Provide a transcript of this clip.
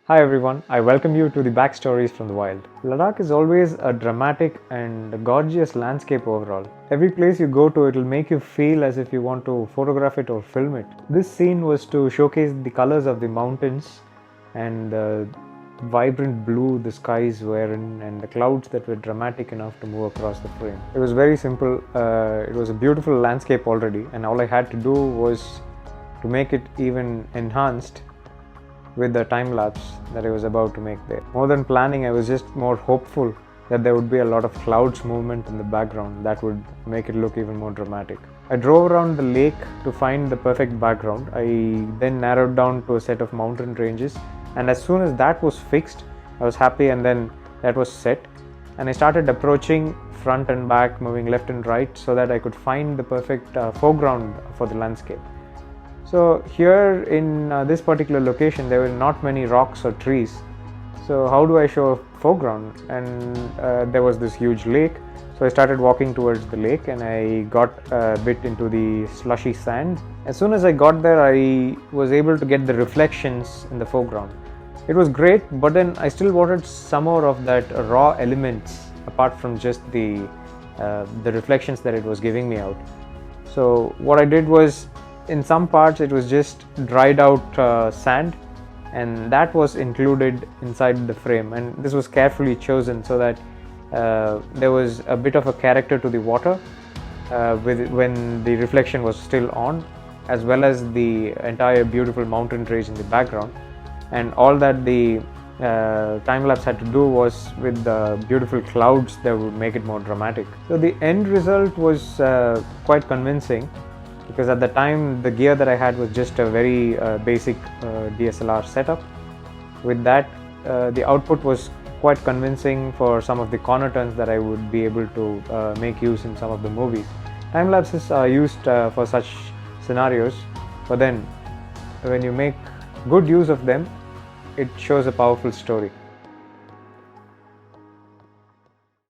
Hi everyone, I welcome you to the Backstories from the Wild. Ladakh is always a dramatic and gorgeous landscape overall. Every place you go to, it will make you feel as if you want to photograph it or film it. This scene was to showcase the colors of the mountains and the vibrant blue the skies were in, and the clouds that were dramatic enough to move across the frame. It was very simple. It was a beautiful landscape already, and all I had to do was to make it even enhanced with the time lapse that I was about to make there. More than planning, I was just more hopeful that there would be a lot of clouds movement in the background that would make it look even more dramatic. I drove around the lake to find the perfect background. I then narrowed down to a set of mountain ranges, and as soon as that was fixed, I was happy, and then that was set. And I started approaching front and back, moving left and right so that I could find the perfect foreground for the landscape. So here in this particular location, there were not many rocks or trees. So how do I show a foreground? And there was this huge lake. So I started walking towards the lake, and I got a bit into the slushy sand. As soon as I got there, I was able to get the reflections in the foreground. It was great, but then I still wanted some more of that raw elements apart from just the reflections that it was giving me out. So what I did was, in some parts it was just dried out sand, and that was included inside the frame, and this was carefully chosen so that there was a bit of a character to the water when the reflection was still on, as well as the entire beautiful mountain range in the background. And all that the time-lapse had to do was with the beautiful clouds that would make it more dramatic. So the end result was quite convincing, because at the time the gear that I had was just a very basic DSLR setup. With that, the output was quite convincing for some of the corner turns that I would be able to make use in some of the movies. Time lapses are used for such scenarios, but then when you make good use of them, it shows a powerful story.